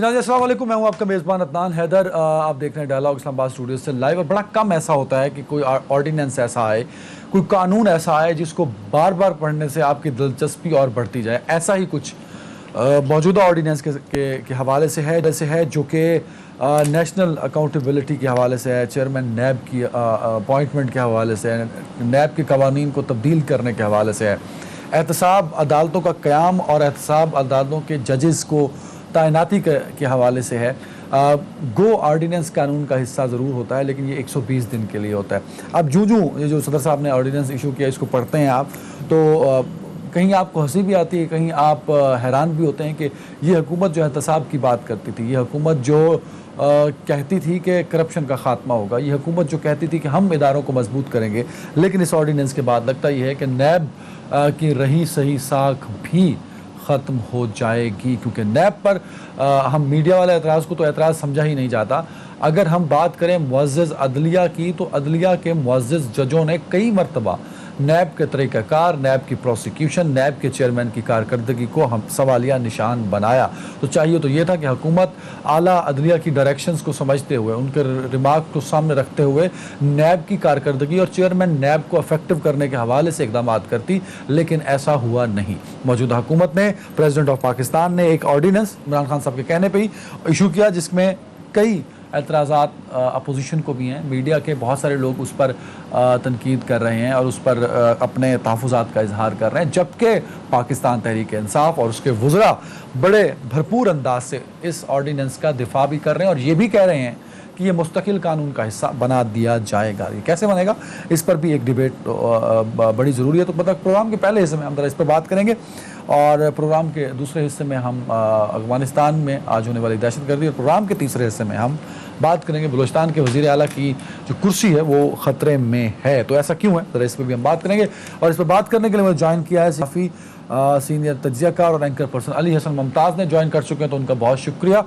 जनाब अस्सलाम वालेकुम, मैं हूं आपका मेज़बान अदनान हैदर। आप देख रहे हैं डायलॉग इस्लामाबाद स्टूडियो से लाइव। और बड़ा कम ऐसा होता है कि कोई ऑर्डिनेंस ऐसा आए, कोई कानून ऐसा आए जिसको बार बार पढ़ने से आपकी दिलचस्पी और बढ़ती जाए। ऐसा ही कुछ मौजूदा ऑर्डिनेंस के हवाले से है, जैसे है जो कि नेशनल अकाउंटेबिलिटी के हवाले से है, चेयरमैन नैब की अपॉइंटमेंट के हवाले से है, नैब के कवानीन को तब्दील करने के हवाले से है, एहतसाब अदालतों का क़याम और एहतसाब अदालतों के जजेस को तैनाती के हवाले से है। गो ऑर्डिनेंस कानून का हिस्सा ज़रूर होता है, लेकिन ये 120 दिन के लिए होता है। अब ये जो सदर साहब ने ऑर्डिनेंस इशू किया, इसको पढ़ते हैं आप तो कहीं आपको हंसी भी आती है, कहीं आप हैरान भी होते हैं कि ये हुकूमत जो एहतसाब की बात करती थी, ये हुकूमत जो कहती थी कि करप्शन का खात्मा होगा, ये हुकूमत जो कहती थी कि हम इदारों को मजबूत करेंगे, लेकिन इस ऑर्डिनेंस के बाद लगता ये है कि नैब की रही सही साख भी ख़त्म हो जाएगी। क्योंकि नैब पर हम मीडिया वाले एतराज़ को तो एतराज़ समझा ही नहीं जाता। अगर हम बात करें मुअज़्ज़ज़ अदलिया की, तो अदलिया के मुअज़्ज़ज़ जजों ने कई मरतबा नैब के तरीक़ाकार, नैब की प्रोसिक्यूशन, नैब के चेयरमैन की कारकर्दगी को हम सवालिया निशान बनाया। तो चाहिए तो ये था कि हुकूमत आला अदलिया की डायरेक्शंस को समझते हुए, उनके रिमार्क को सामने रखते हुए नैब की कारकर्दगी और चेयरमैन नैब को इफेक्टिव करने के हवाले से इकदाम करती, लेकिन ऐसा हुआ नहीं। मौजूदा हुकूमत ने, प्रेसिडेंट ऑफ पाकिस्तान ने एक ऑर्डिनेंस इमरान खान साहब के कहने पर ही इशू किया, जिसमें कई एतराज़ात अपोजिशन को भी हैं। मीडिया के बहुत सारे लोग उस पर तनकीद कर रहे हैं और उस पर अपने तहफ़्फ़ुज़ात का इजहार कर रहे हैं, जबकि पाकिस्तान तहरीक इंसाफ और उसके वज़रा बड़े भरपूर अंदाज से इस ऑर्डिनेंस का दिफा भी कर रहे हैं और ये भी कह रहे हैं कि ये मुस्तकिल कानून का हिस्सा बना दिया जाएगा। ये कैसे बनेगा, इस पर भी एक डिबेट बड़ी ज़रूरी है। तो मतलब प्रोग्राम के पहले हिस्से में हम इस पर बात करेंगे और प्रोग्राम के दूसरे हिस्से में हम अफगानिस्तान में आज होने वाली दहशतगर्दी, और प्रोग्राम के तीसरे हिस्से में हम बात करेंगे बलूचिस्तान के वज़ीर आला की जो कुर्सी है वो ख़तरे में है। तो ऐसा क्यों है, ज़रा इस पर भी हम बात करेंगे। और इस पर बात करने के लिए मुझे ज्वाइन किया है काफ़ी सीनियर तज्ज़ियाकार और एंकर पर्सन अली हसन मुमताज़ ने ज्वाइन कर चुके हैं, तो उनका बहुत शुक्रिया।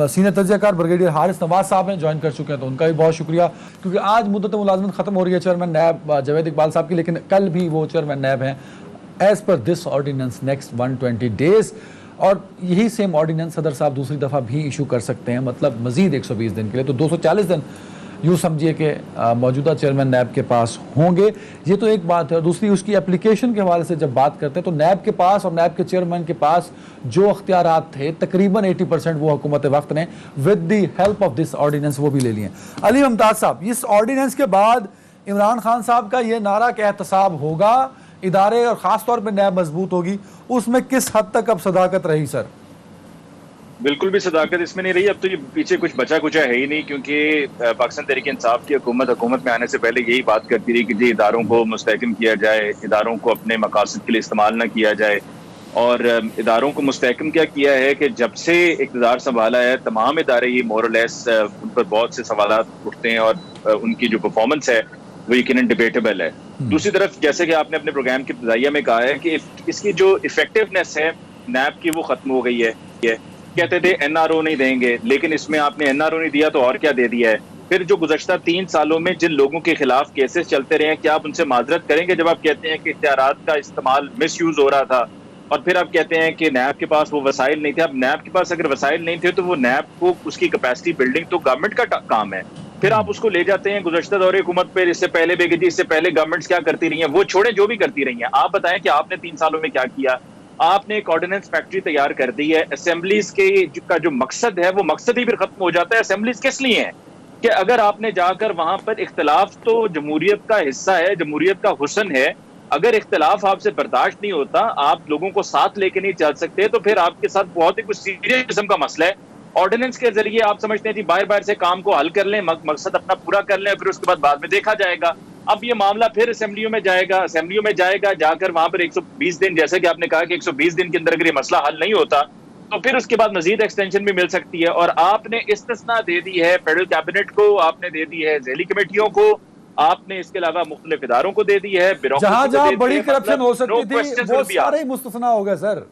सीनियर तज्ज़ियाकार ब्रिगेडियर हारिस नवाज साहब हैं, ज्वाइन कर चुके हैं, तो उनका भी बहुत शुक्रिया। क्योंकि आज मुद्दत मुलाजमत ख़त्म हो रही है चेयरमैन नैब जावेद इकबाल साहब की, लेकिन कल भी वो चेयरमैन नैब हैं as per this ordinance next 120 days. और यही सेम ऑर्डिनेंस सदर साहब दूसरी दफ़ा भी इशू कर सकते हैं, मतलब मज़ीद 120 दिन के लिए। तो 240 दिन यूँ समझिए कि मौजूदा चेयरमैन नैब के पास होंगे। ये तो एक बात है। और दूसरी, उसकी एप्लीकेशन के हवाले से जब बात करते हैं तो नैब के पास और नैब के चेयरमैन के पास जो अख्तियारात थे, तकरीबन 80% वो हुकूमत वक्त ने with the help of this ordinance वो भी ले लिए। अली मुमताज़ साहब, इस ऑर्डिनेंस के बाद इमरान खान साहब का ये नारा कि एहतसाब होगा, इदारे और ख़ास तौर पर नैब मजबूत होगी, उसमें किस हद तक अब सदाकत रही सर? बिल्कुल भी सदाकत इसमें नहीं रही। अब तो ये पीछे कुछ बचा कुचा है ही नहीं, क्योंकि पाकिस्तान तहरीक इंसाफ की हुकूमत में आने से पहले यही बात करती रही कि जी इदारों को मुस्तहकम किया जाए, इदारों को अपने मकासद के लिए इस्तेमाल ना किया जाए। और इदारों को मुस्तहकम क्या किया है कि जब से इक़्तिदार संभाला है, तमाम इदारे ये मोरलेस उन पर बहुत से सवालात उठते हैं और उनकी जो परफॉर्मेंस है वो यकीनन डिबेटेबल है। दूसरी तरफ, जैसे कि आपने अपने प्रोग्राम के इब्तिदाइया में कहा है कि इसकी जो इफेक्टिवनेस है नैब की वो खत्म हो गई है। कहते थे एनआरओ नहीं देंगे, लेकिन इसमें आपने एनआरओ नहीं दिया तो और क्या दे दिया है। फिर जो गुज़श्ता 3 सालों में जिन लोगों के खिलाफ केसेस चलते रहे हैं, क्या आप उनसे माजरत करेंगे जब आप कहते हैं कि इख्तियारात का इस्तेमाल मिस यूज हो रहा था? और फिर आप कहते हैं कि नैब के पास वो वसाइल नहीं थे। अब नैब के पास अगर वसाइल नहीं थे तो वो नैब को उसकी कैपेसिटी बिल्डिंग तो गवर्नमेंट का काम है। फिर आप उसको ले जाते हैं गुज़श्ता दौरे हुकूमत पे, इससे पहले भी कि इससे पहले गवर्नमेंट्स क्या करती रही हैं, वो छोड़े जो भी करती रही हैं। आप बताएं कि आपने 3 सालों में क्या किया। आपने एक ऑर्डिनेंस फैक्ट्री तैयार कर दी है। असेंबलीज का जो मकसद है वो मकसद ही फिर खत्म हो जाता है। असेंबलीज किस लिए हैं कि अगर आपने जाकर वहां पर इख्तिलाफ तो जमहूरियत का हिस्सा है, जमहूरियत का हुस्न है। अगर इख्तिलाफ आपसे बर्दाश्त नहीं होता, आप लोगों को साथ लेके नहीं चल सकते, तो फिर आपके साथ बहुत ही कुछ सीरियस किस्म का मसला है। ऑर्डिनेंस के जरिए आप समझते हैं जी बाहर से काम को हल कर लें, मकसद अपना पूरा कर लें, फिर उसके बाद में देखा जाएगा। अब ये मामला फिर असेंबलियों में जाएगा, जाकर वहां पर 120 दिन, जैसे कि आपने कहा कि 120 दिन के अंदर अगर ये मसला हल नहीं होता तो फिर उसके बाद मजीद एक्सटेंशन भी मिल सकती है। और आपने इस्तिस्ना दे दी है फेडरल कैबिनेट को, आपने दे दी है ज़ैली कमेटियों को, आपने इसके अलावा मुख्तलिफ इदारों को दे दी है। जहां बड़ी करप्शन हो सकती थी वो सारे मुस्तस्ना हो गए सर।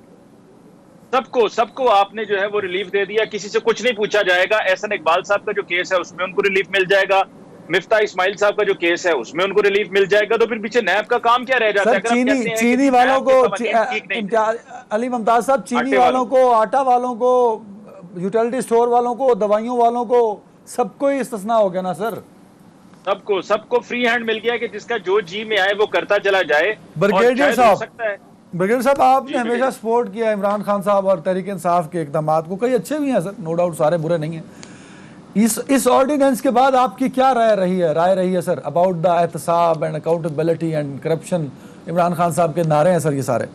सबको आपने जो है वो रिलीफ दे दिया, किसी से कुछ नहीं पूछा जाएगा। एहसन इकबाल साहब का जो केस है उसमें उनको रिलीफ मिल जाएगा, मिफ्ता इस्माइल साहब का जो केस है उसमें उनको रिलीफ मिल जाएगा। तो फिर पीछे नैब का काम क्या रह जाता है? चीनी वालों को, अली मुमताज साहब, चीनी वालों को, आटा वालों को यूटिलिटी स्टोर वालों को, दवाइयों वालों को, सबको ही इस्तिस्ना हो गया ना सर। सबको फ्री हैंड मिल गया कि जिसका जो जी में आए वो करता चला जाए। और ब्रिगेडियर शायद हो साहब, सकता है। ब्रिगेडियर साहब, आपने जी हमेशा सपोर्ट किया इमरान खान साहब और तहरीक इंसाफ के इक़दामात को, कई अच्छे भी हैं सर, नो डाउट, सारे बुरे नहीं हैं। इस ऑर्डिनेंस के बाद आपकी क्या राय रही है सर अबाउट द एहतसाब and accountability and corruption? Imran Khan साहब के नारे हैं सर ये सारे।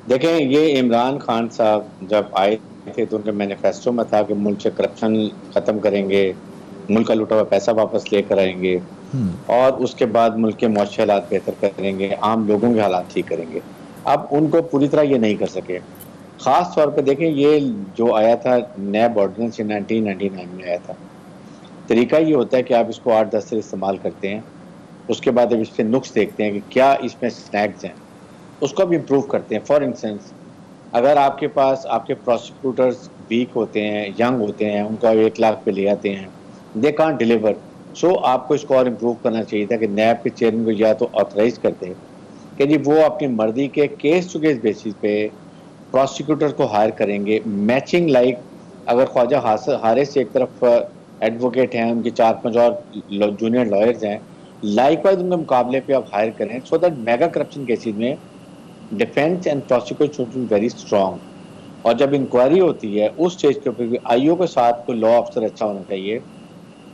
देखें, ये इमरान खान साहब जब आए थे तो उनके मैनिफेस्टो में था कि मुल्क से करप्शन ख़त्म करेंगे, मुल्क का लुटा हुआ पैसा वापस लेकर आएंगे और उसके बाद मुल्क के मौसमी हालात बेहतर करेंगे, आम लोगों के हालात ठीक करेंगे। अब उनको पूरी तरह ये नहीं कर सके। ख़ास तौर पे देखें, ये जो आया था नैब ऑर्डिनेंस 1999 में आया था। तरीका ये होता है कि आप इसको 8-10 से इस्तेमाल करते हैं, उसके बाद अब इस पर नुक्स देखते हैं कि क्या इसमें स्नैक्स हैं, उसको अब इम्प्रूव करते हैं। फॉर इंस्टेंस, अगर आपके पास आपके प्रोसिक्यूटर्स वीक होते हैं, यंग होते हैं, उनको 1 लाख पे ले आते हैं, दे कांट डिलीवर, सो आपको इसको और इम्प्रूव करना चाहिए था कि नैब के चेयरमैन को या तो ऑथराइज करते हैं कि जी वो अपनी मर्जी के केस टू केस बेसिस पे प्रोसिक्यूटर को हायर करेंगे। मैचिंग लाइक अगर ख्वाजा हारिस एक तरफ एडवोकेट हैं, उनके 4-5 और जूनियर लॉयर्स हैं, लाइकवाइज उनके मुकाबले पे आप हायर करें, so that mega corruption cases में defence and prosecution should be very strong. और जब इंक्वायरी होती है उस स्टेज के ऊपर भी आईओ के साथ कोई लॉ अफसर अच्छा होना चाहिए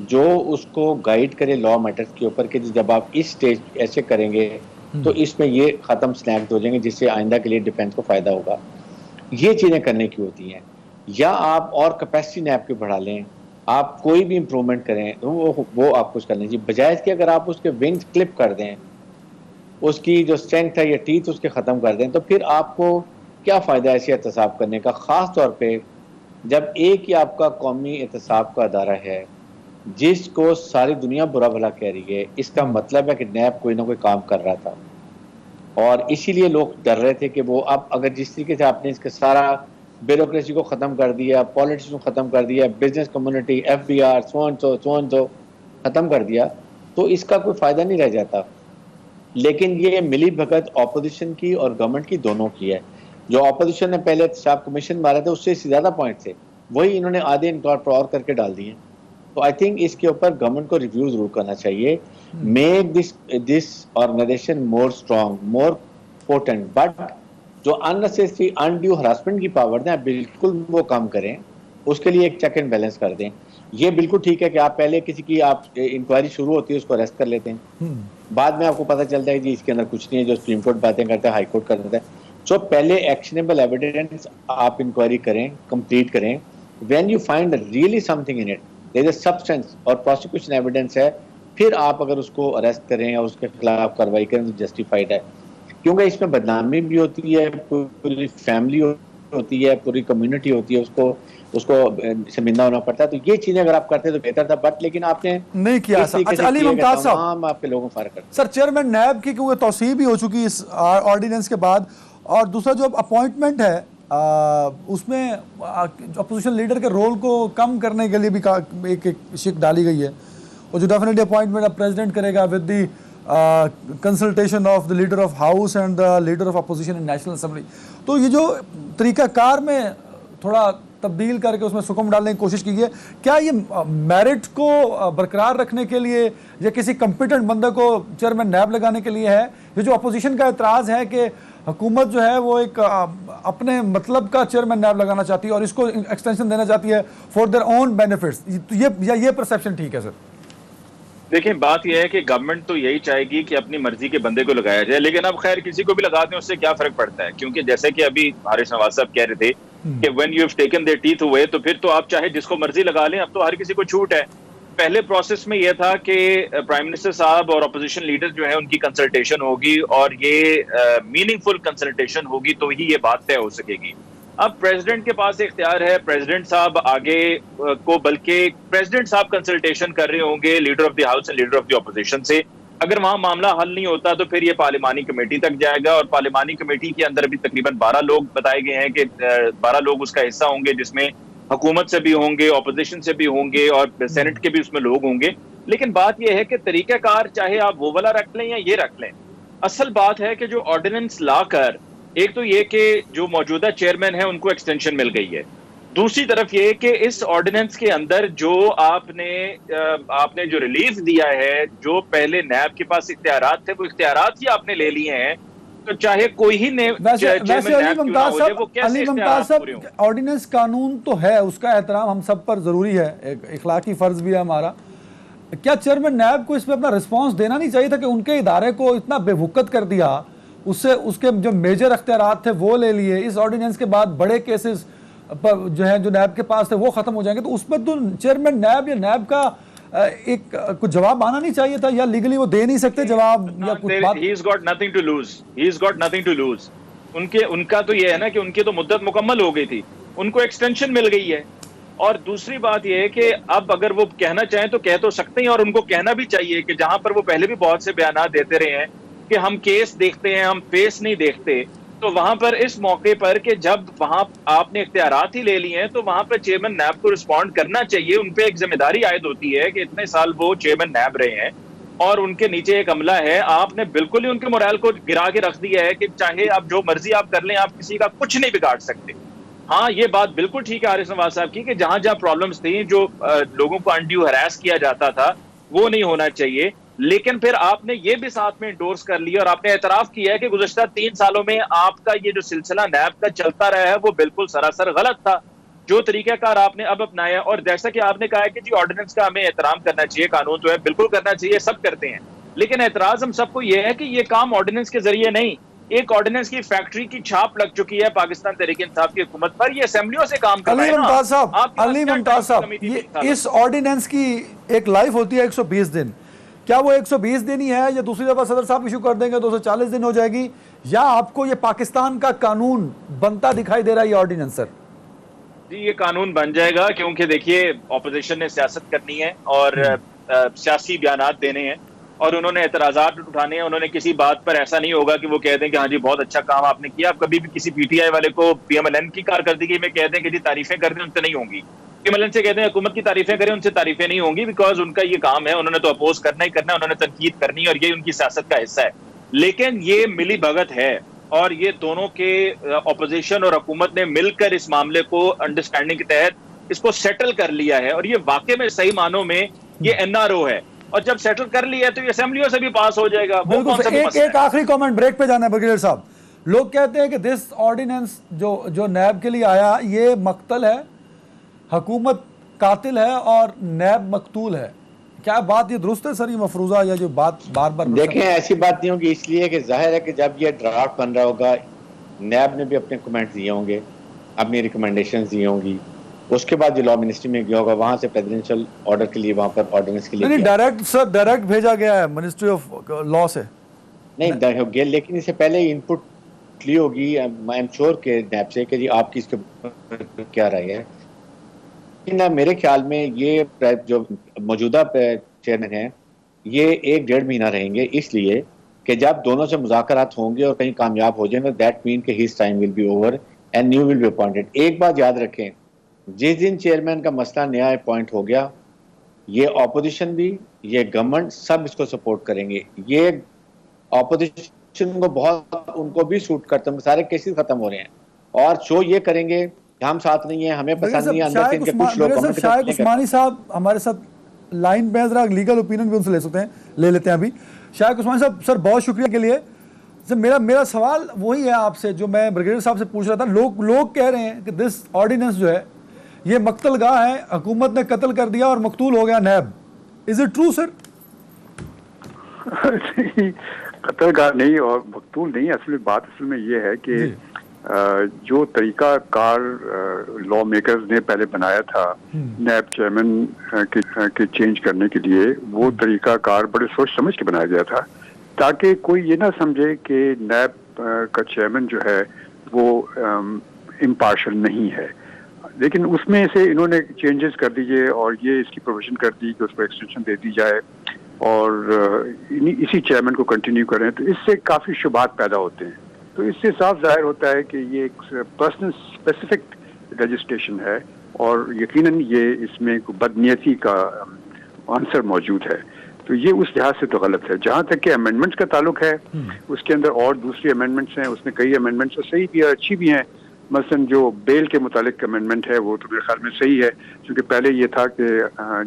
जो उसको गाइड करे लॉ मैटर्स के ऊपर कि जब आप इस स्टेज ऐसे करेंगे तो इसमें ये ख़त्म स्नैक हो जाएंगे, जिससे आइंदा के लिए डिफेंस को फ़ायदा होगा। ये चीज़ें करने की होती हैं। या आप और कैपेसिटी नैब की बढ़ा लें, आप कोई भी इम्प्रूवमेंट करें तो वो आपको कुछ करना चाहिए, बजाय कि अगर आप उसके विंग्स क्लिप कर दें, उसकी जो स्ट्रेंथ है या टीथ उसके ख़त्म कर दें, तो फिर आपको क्या फ़ायदा ऐसे एहतसाब करने का। ख़ास तौर पे जब एक ही आपका कौमी एहतसाब का अदारा है जिसको सारी दुनिया बुरा भला कह रही है, इसका मतलब है कि नैब कोई ना कोई काम कर रहा था और इसीलिए लोग डर रहे थे कि वो अब अगर जिस तरीके से आपने इसके सारा ब्यूरोक्रेसी को ख़त्म कर दिया, पॉलिटिक्स को ख़त्म कर दिया, बिजनेस कम्युनिटी, FBR, सो ख़त्म कर दिया, तो इसका कोई फ़ायदा नहीं रह जाता। लेकिन ये मिली भगत ऑपोजिशन की और गवर्नमेंट की दोनों की है। जो ऑपोजिशन ने पहले एहतसाब कमीशन मारा था उससे ज़्यादा पॉइंट थे, वही इन्होंने आधे इनकॉर्पोरेट और करके डाल दिए। तो आई थिंक इसके ऊपर गवर्नमेंट को रिव्यू जरूर करना चाहिए। Make this organisation more strong, more potent, but जो अननेसेसरी अनड्यू हरासमेंट की पावर है बिल्कुल वो काम करें, उसके लिए एक चेक एंड बैलेंस कर दें। ये बिल्कुल ठीक है कि आप पहले किसी की आप इंक्वायरी शुरू होती है उसको अरेस्ट कर लेते हैं, बाद में आपको पता चलता है कि इसके अंदर कुछ नहीं है, जो सुप्रीम कोर्ट बातें करता है, हाई कोर्ट कर देता है। सो पहले एक्शनेबल एविडेंस आप इंक्वायरी करें, कंप्लीट करें। When you find really something in it, there is substance और प्रोसिक्यूशन एविडेंस है, फिर आप अगर उसको अरेस्ट करें या उसके खिलाफ कार्रवाई करें तो जस्टिफाइड है। क्योंकि इसमें बदनामी भी होती है, पूरी फैमिली होती है, पूरी कम्युनिटी होती है, उसको शर्मिंदा होना पड़ता है। तो ये चीजें अगर आप करते तो बेहतर था, बट लेकिन आपने नहीं किया। अच्छा, अली मुमताज साहब, आपके लोगों को फर्क करते सर, चेयरमैन नैब की क्योंकि तौसीह भी हो चुकी इस ऑर्डिनेंस के बाद, और दूसरा जो अपॉइंटमेंट है उसमें अपोजिशन लीडर के रोल को कम करने के लिए भी एक शिक डाली गई है, और जो डेफिनेटली अपॉइंटमेंट अब प्रेसिडेंट करेगा with the consultation of the leader of house and the leader of opposition in national assembly. तो ये जो तरीकाकार में थोड़ा तब्दील करके उसमें सुकून डालने की कोशिश की है, क्या ये मेरिट को बरकरार रखने के लिए या किसी कम्पिटेंट बंदे को चेयरमैन नैब लगाने के लिए है? ये जो अपोजिशन का एतराज़ है कि हुकूमत जो है वो एक अपने मतलब का चेयरमैन नैब लगाना चाहती है और इसको एक्सटेंशन देना चाहती है फॉर देयर ओन बेनिफिट्स, ये परसेप्शन ठीक है सर? देखिए, बात यह है कि गवर्नमेंट तो यही चाहेगी कि अपनी मर्जी के बंदे को लगाया जाए, लेकिन अब खैर किसी को भी लगा दें उससे क्या फर्क पड़ता है, क्योंकि जैसे कि अभी हारिस नवाज साहब कह रहे थे कि when you have taken there teeth away, तो फिर तो आप चाहे जिसको मर्जी लगा लें, अब तो हर किसी को छूट है। पहले प्रोसेस में यह था कि प्राइम मिनिस्टर साहब और अपोजिशन लीडर जो है उनकी कंसल्टेशन होगी और ये मीनिंगफुल कंसल्टेशन होगी तो ही ये बात तय हो सकेगी। अब प्रेसिडेंट के पास इख्तियार है, प्रेसिडेंट साहब आगे को, बल्कि प्रेसिडेंट साहब कंसल्टेशन कर रहे होंगे leader of the house and leader of the opposition से। अगर वहां मामला हल नहीं होता तो फिर ये पार्लिमानी कमेटी तक जाएगा, और पार्लिमानी कमेटी के अंदर अभी तकरीबन 12 लोग बताए गए हैं कि 12 लोग उसका हिस्सा होंगे, जिसमें हुकूमत से भी होंगे, ऑपोजिशन से भी होंगे और सेनेट के भी उसमें लोग होंगे। लेकिन बात यह है कि तरीकाकार चाहे आप वो वाला रख लें या ये रख लें, असल बात है कि जो ऑर्डिनेंस ला कर, एक तो ये कि जो मौजूदा चेयरमैन है उनको एक्सटेंशन मिल गई है, दूसरी तरफ ये कि इस ऑर्डिनेंस के अंदर जो आपने जो रिलीफ दिया है, जो पहले नैब के पास इख्तियारात थे, वो इख्तियारात ही आपने ले लिए हैं, तो चाहे कोई ही वैसे अली मुमताज साहब, ऑर्डिनेंस कानून तो है, उसका एहतराम हम सब पर जरूरी है, एक इखलाकी फर्ज भी है हमारा। क्या चेयरमैन नैब को इसमें अपना रिस्पांस देना नहीं चाहिए था कि उनके इदारे को इतना बेवकूफ़ कर दिया, उससे उसके जो मेजर अख्तियारात थे वो ले लिए, इस ऑर्डिनेंस के बाद बड़े केसेस पर जो है जो नैब के पास थे वो खत्म हो जाएंगे, तो उसमें तो चेयरमैन नैब या नैब का एक कुछ जवाब आना नहीं चाहिए था, या लीगली वो दे नहीं सकते जवाब, या कुछ बात? He has got nothing to lose. He has got nothing to lose. उनका तो ये है ना कि उनकी तो मुद्दत मुकम्मल हो गई थी, उनको एक्सटेंशन मिल गई है। और दूसरी बात ये है कि अब अगर वो कहना चाहें तो कह तो सकते हैं, और उनको कहना भी चाहिए कि जहां पर वो पहले भी बहुत से बयान देते रहे हैं कि हम केस देखते हैं, हम फेस नहीं देखते, तो वहां पर इस मौके पर कि जब वहां आपने इख्तियारात ही ले लिए हैं, तो वहां पर चेयरमैन नैब को रिस्पॉन्ड करना चाहिए। उन पे एक जिम्मेदारी आयद होती है कि इतने साल वो चेयरमैन नैब रहे हैं और उनके नीचे एक अमला है, आपने बिल्कुल ही उनके मोरल को गिरा के रख दिया है कि चाहे आप जो मर्जी आप कर लें, आप किसी का कुछ नहीं बिगाड़ सकते। हाँ, ये बात बिल्कुल ठीक है आरिफ नवाज साहब की कि जहां जहां प्रॉब्लम्स थी, जो लोगों को अनड्यू हरास किया जाता था, वो नहीं होना चाहिए। लेकिन फिर आपने ये भी साथ में इंडोर्स कर लिया और आपने एतराफ किया है कि गुज़श्ता 3 सालों में आपका ये जो सिलसिला नैब का चलता रहा है वो बिल्कुल सरासर गलत था। जो तरीकाकार आपने अब अपनाया, और जैसा कि आपने कहा है कि जी ऑर्डिनेंस का हमें एहतराम करना चाहिए, कानून तो है, बिल्कुल करना चाहिए, सब करते हैं, लेकिन एतराज हम सबको ये है कि ये काम ऑर्डिनेंस के जरिए नहीं, एक ऑर्डिनेंस की फैक्ट्री की छाप लग चुकी है पाकिस्तान तहरीक इंसाफ की हुकूमत पर, ये असेंबलियों से काम कर रहा है। अली मुमताज साहब, इस ऑर्डिनेंस की एक लाइफ होती है 120 दिन, क्या वो 120 दिन ही है, या दूसरी दफा सदर साहब इशू कर देंगे 240 दिन हो जाएगी, या आपको ये पाकिस्तान का कानून बनता दिखाई दे रहा है ये ऑर्डिनेंस? सर जी, ये कानून बन जाएगा, क्योंकि देखिए ऑपोजिशन ने सियासत करनी है और सियासी बयानात देने हैं और उन्होंने एतराज़ात उठाने हैं। उन्होंने किसी बात पर ऐसा नहीं होगा कि वो कह दें कि हाँ जी बहुत अच्छा काम आपने किया। आप कभी भी किसी पीटीआई वाले को पीएमएलएन की कारकर्दगी में कह दें कि जी तारीफें कर दें, उनसे नहीं होंगी। पीएमएलएन से कहते हैं हुकूमत की तारीफें करें, उनसे तारीफें नहीं होंगी, बिकॉज उनका ये काम है, उन्होंने तो अपोज करना ही करना है, उन्होंने तनकीद करनी है और ये उनकी सियासत का हिस्सा है। लेकिन ये मिली भगत है और ये दोनों के अपोजिशन और हुकूमत ने मिलकर इस मामले को अंडरस्टैंडिंग के तहत इसको सेटल कर लिया है और ये वाकई में सही मानों में ये एनआरओ है। और जब सेटल कर लिया है तो ये असेंबलियों से भी पास हो जाएगा। एक आखिरी कमेंट, ब्रेक पे जाना है ब्रिगेडियर साहब। लोग कहते हैं कि दिस ऑर्डिनेंस जो नैब के लिए आया ये मक्तल है, हुकूमत कातिल है और नैब मकतूल है। क्या बात ये दुरुस्त है सर, ये मफरूजा या जो बात बार बार? देखें, ऐसी बात नहीं होगी, इसलिए कि जाहिर है कि जब ये ड्राफ्ट बन रहा होगा नैब ने भी अपने कमेंट्स दिए होंगे, अपनी रिकमेंडेशंस दी होंगी, उसके बाद जो लॉ मिनिस्ट्री में गया होगा वहां से प्रेसिडेंशियल ऑर्डर के लिए, वहां पर ऑर्डिनेंस के लिए नहीं, डायरेक्ट भेजा गया है मिनिस्ट्री ऑफ लॉ से नहीं, लेकिन इससे पहले इनपुट ली होगी आई एम श्योर के नैब से कि जी आपकी इसके क्या राय है। मेरे ख्याल में ये जो मौजूदा चेयरमैन है ये 1-1.5 महीना रहेंगे, इसलिए कि जब दोनों से मुज़ाकरात होंगे और कहीं कामयाब हो जाएंगे, दैट मीन कि his time will be over and new will be appointed. एक बात याद रखें, जिस दिन चेयरमैन का मसला नया अपॉइंट हो गया, ये ऑपोजिशन भी, ये गवर्नमेंट सब इसको सपोर्ट करेंगे। ये ऑपोजिशन को बहुत, उनको भी सूट करते हैं, सारे केसेस खत्म हो रहे हैं और शो ये करेंगे हम साथ नहीं है, हमें पसंद नहीं है। अंदर से इनके कुछ लोग, शायद उस्मानी साहब हमारे साथ लाइन पे जरा लीगल ओपिनियन भी उनसे ले लेते हैं अभी। शायद उस्मानी साहब, सर बहुत शुक्रिया के लिए। सर मेरा सवाल वही है आपसे जो मैं ब्रिगेडियर साहब से पूछ रहा था। लोग कह रहे हैं कि दिस ऑर्डिनेंस जो है ये मकतलगाह है, हुकूमत ने कत्ल कर दिया और मकतूल हो गया NAB. Is it true sir? कत्लगाह नहीं और मकतूल नहीं, असल में ये है कि जो तरीका कार लॉ मेकर्स ने पहले बनाया था नैब चेयरमैन के चेंज करने के लिए, वो तरीका कार बड़े सोच समझ के बनाया गया था ताकि कोई ये ना समझे कि नैब का चेयरमैन जो है वो इम्पार्शल नहीं है। लेकिन उसमें से इन्होंने चेंजेस कर दिए और ये इसकी प्रोविजन कर दी कि उसको एक्सटेंशन दे दी जाए और इसी चेयरमैन को कंटिन्यू करें, तो इससे काफ़ी शुबात पैदा होते हैं। तो इससे साफ जाहिर होता है कि ये एक पर्सनल स्पेसिफिक लेजिस्लेशन है और यकीनन ये इसमें बदनीयती का आंसर मौजूद है। तो ये उस लिहाज से तो गलत है। जहाँ तक कि अमेंडमेंट्स का ताल्लुक है, उसके अंदर और दूसरी अमेंडमेंट्स हैं, उसमें कई अमेंडमेंट्स सही भी है, अच्छी भी हैं, मसलन जो बेल के मुतालिक अमेंडमेंट है वो तो मेरे ख्याल में सही है, क्योंकि पहले ये था कि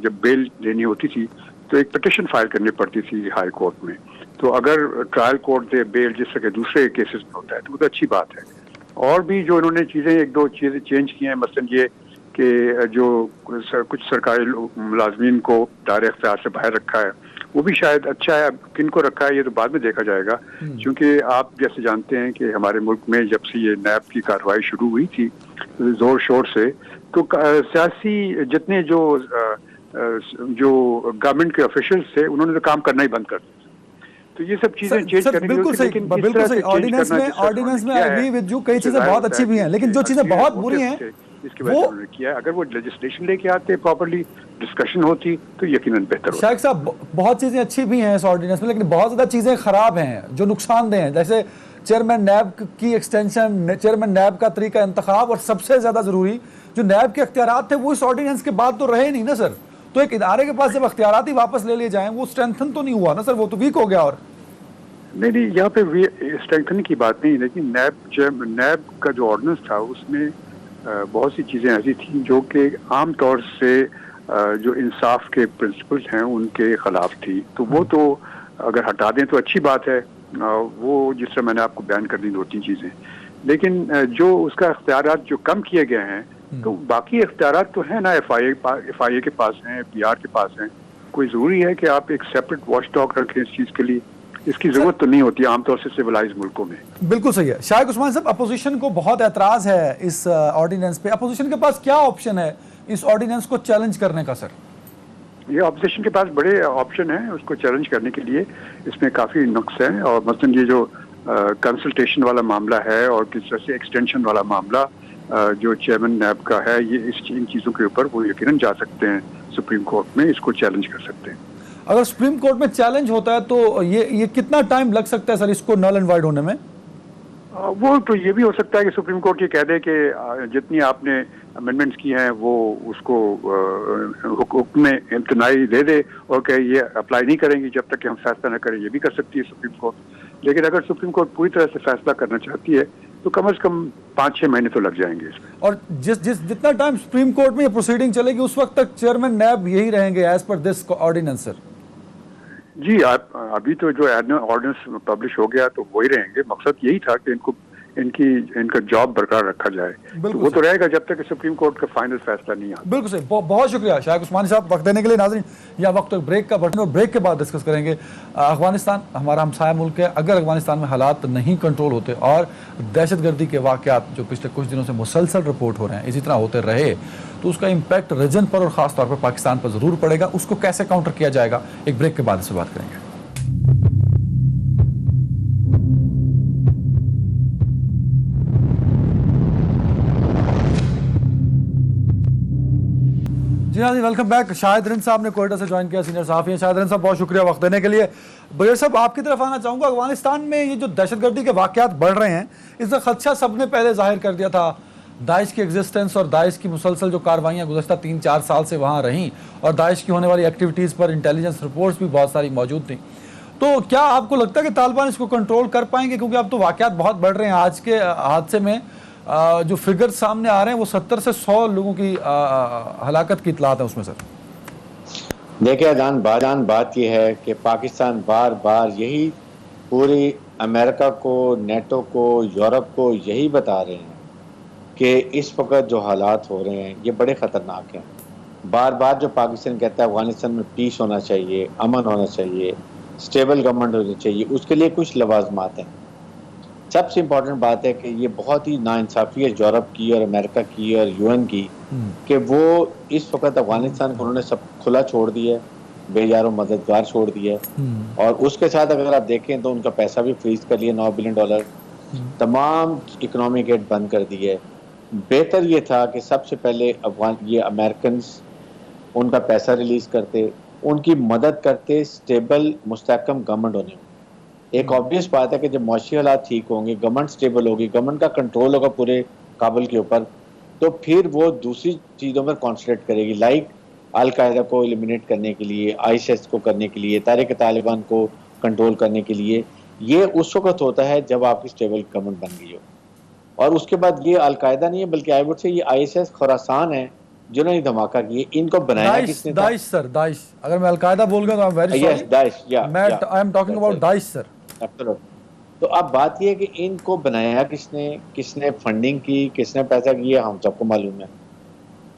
जब बेल लेनी होती थी तो एक पिटिशन फाइल करनी पड़ती थी हाई कोर्ट में। तो अगर ट्रायल कोर्ट दे बेल जिस तरह के दूसरे केसेस में होता है तो वो तो अच्छी बात है। और भी जो इन्होंने चीज़ें एक दो चीज़ें चेंज की हैं, मसलन ये कि जो कुछ सरकारी मुलाजमीन को दायरे इख्तियार से बाहर रखा है वो भी शायद अच्छा है। किन को रखा है ये तो बाद में देखा जाएगा, क्योंकि आप जैसे जानते हैं कि हमारे मुल्क में जब से ये नैब की कार्रवाई शुरू हुई थी जोर शोर से, तो सियासी जितने जो गवर्नमेंट के ऑफिशियल्स थे उन्होंने तो काम करना ही बंद कर दिया। तो ये सब चीजें चेंज करने की, बिल्कुल सही। ऑर्डिनेंस में एग्री विद यू, कई चीजें बहुत अच्छी भी हैं, लेकिन जो चीजें बहुत बुरी हैं इसकी वजह से उन्होंने किया है। अगर वो लेजिस्लेशन लेके आते, प्रॉपर्ली डिस्कशन होती तो यकीनन बेहतर होता। शायद साहब बहुत चीजें अच्छी भी हैं इस ऑर्डिनेंस में, लेकिन बहुत ज्यादा चीजें खराब हैं जो नुकसानदेह हैं, जैसे चेयरमैन नैब की एक्सटेंशन, चेयरमैन नैब का तरीका इंतखाब, और सबसे ज्यादा जरूरी जो नैब के अख्तियारात थे वो इस ऑर्डिनेंस के बाद तो रहे नहीं ना सर। तो एक इदारे के पास जब अख्तियारात ही वापस ले लिए जाएं, वो स्ट्रेंथन तो नहीं हुआ ना सर, वो तो वीक हो गया। और नहीं, यहाँ पे स्ट्रेंथन की बात नहीं, लेकिन नैब का जो ऑर्डिनेंस था उसमें बहुत सी चीज़ें ऐसी थी जो कि आम तौर से जो इंसाफ के प्रिंसिपल्स हैं उनके खिलाफ थी। तो वो तो अगर हटा दें तो अच्छी बात है, वो जिस तरह मैंने आपको बयान कर दी 2-3 चीज़ें। लेकिन जो उसका इख्तियारात जो कम किए गए हैं, तो बाकी इख्तियारात तो हैं ना, FIA के पास हैं, PR के पास हैं। कोई ज़रूरी है कि आप एक सेपरेट वॉच डॉग रखें इस चीज़ के लिए? इसकी जरूरत तो नहीं होती आमतौर से सिविलाइज मुल्कों में। बिल्कुल सही है। शाइक उस्मान साहब, अपोजिशन को बहुत एतराज है इस ऑर्डिनेंस पे, अपोजिशन के पास क्या ऑप्शन है इस ऑर्डिनेंस को चैलेंज करने का? सर ये अपोजिशन के पास बड़े ऑप्शन हैं उसको चैलेंज करने के लिए। इसमें काफ़ी नुक्स हैं, और मतलब ये जो कंसल्टेशन वाला मामला है और किस तरह से एक्सटेंशन वाला मामला जो चेयरमैन नैब का है, ये इन चीज़ों के ऊपर वो यकीनन जा सकते हैं सुप्रीम कोर्ट में, इसको चैलेंज कर सकते हैं। अगर सुप्रीम कोर्ट में चैलेंज होता है तो ये कितना टाइम लग सकता है सर इसको नल एंड वाइड होने में? वो तो ये भी हो सकता है कि सुप्रीम कोर्ट ये कह दे कि जितनी आपने अमेंडमेंट्स की हैं वो उसको हुक्म में इम्तनाई दे दे और कहे ये अप्लाई नहीं करेंगी जब तक कि हम फैसला न करें। ये भी कर सकती है सुप्रीम कोर्ट। लेकिन अगर सुप्रीम कोर्ट पूरी तरह से फैसला करना चाहती है तो कम से कम 5-6 महीने तो लग जाएंगे इसमें। और जितना टाइम सुप्रीम कोर्ट में ये प्रोसीडिंग चलेगी उस वक्त तक चेयरमैन नैब यही रहेंगे as per this ordinance? Sir जी, अभी तो जो ऑर्डिनेंस पब्लिश हो गया तो वही रहेंगे। मकसद यही था कि इनका जॉब बरकरार रखा जाए, तो वो तो रहेगा जब तक सुप्रीम कोर्ट का फाइनल फैसला नहीं आता। बिल्कुल सही। बहुत शुक्रिया शाइक उस्मानी साहब वक्त देने के लिए। नाज़रीन, यह वक्त ब्रेक का बटन, और ब्रेक के बाद डिस्कस करेंगे अफगानिस्तान हमारा हमसाया मुल्क है। अगर अफगानिस्तान में हालात नहीं कंट्रोल होते और दहशतगर्दी के वाक़यात जो पिछले कुछ दिनों से मुसलसल रिपोर्ट हो रहे हैं इसी तरह होते रहे तो उसका इम्पैक्ट रीजन पर और ख़ास तौर पर पाकिस्तान पर ज़रूर पड़ेगा। उसको कैसे काउंटर किया जाएगा, एक ब्रेक के बाद इससे बात करेंगे। जी हाँ जी, वेलकम बैक। शाहिद रिंद साहब ने कोयटा से ज्वाइन किया, सीनियर सहाफ़ी हैं। शाहिद रिंद साहब, बहुत शुक्रिया वक्त देने के लिए। बगैर साहब, आपकी तरफ आना चाहूँगा। अफगानिस्तान में ये जो दहशतगर्दी के वाक़यात बढ़ रहे हैं इसका खदशा सबने पहले जाहिर कर दिया था। दाइश की एग्जिस्टेंस और दाइश की मुसलसल जो कार्रवाइयाँ गुज़श्ता 3-4 साल से वहाँ रहीं और दाइश की होने वाली एक्टिविटीज़ पर इंटेलिजेंस रिपोर्ट्स भी बहुत सारी मौजूद थी। तो क्या आपको लगता है कि तालिबान इसको कंट्रोल कर पाएंगे? क्योंकि अब तो वाक़यात बहुत बढ़ रहे हैं। आज के हादसे में जो फिगर सामने आ रहे हैं वो 70 से 100 लोगों की हलाकत की इतलात है उसमें। सर देखिए अजान बात यह है कि पाकिस्तान बार बार यही पूरी अमेरिका को, नेटो को, यूरोप को यही बता रहे हैं कि इस वक्त जो हालात हो रहे हैं ये बड़े ख़तरनाक हैं। बार बार जो पाकिस्तान कहता है अफगानिस्तान में पीस होना चाहिए, अमन होना चाहिए, स्टेबल गवर्नमेंट होनी चाहिए, उसके लिए कुछ लवाजमात हैं। सबसे इम्पोर्टेंट बात है कि ये बहुत ही नाइंसाफ़ी है यूरोप की और अमेरिका की और UN की कि वो इस वक्त अफगानिस्तान को उन्होंने सब खुला छोड़ दिया है, बेयारो मददगार छोड़ दिया है। और उसके साथ अगर आप देखें तो उनका पैसा भी फ्रीज कर लिया, $9 बिलियन, तमाम इकोनॉमिक एड बंद कर दी है। बेहतर ये था कि सबसे पहले ये अमेरिकन उनका पैसा रिलीज करते, उनकी मदद करते स्टेबल मुस्तहकम गवर्नमेंट होने में। एक ऑब्वियस बात है कि जब मौशी हालात ठीक होंगे, गवर्नमेंट स्टेबल होगी, गवर्नमेंट का कंट्रोल होगा पूरे काबुल के ऊपर, तो फिर वो दूसरी चीज़ों पर कॉन्संट्रेट करेगी, लाइक अल-कायदा को एलिमिनेट करने के लिए, ISIS को करने के लिए, तारिक तालिबान को कंट्रोल करने के लिए। ये उस वक्त होता है जब आपकी स्टेबल गवर्नमेंट बन गई हो। और उसके बाद ये अलकायदा नहीं है, बल्कि आई वुड से ये ISIS खुरासान है जिन्होंने दामाका किए। इनको बनाया दाइश, किसने था? Daesh sir, Daesh. अगर मैं अलकायदा बोल गया तो I am very yes, sorry. Daesh, या मैं I am talking about Daesh sir. Absolutely. तो अब बात यह है कि इनको बनाया किसने, किसने फंडिंग की, किसने पैसा किया, हम सबको मालूम है।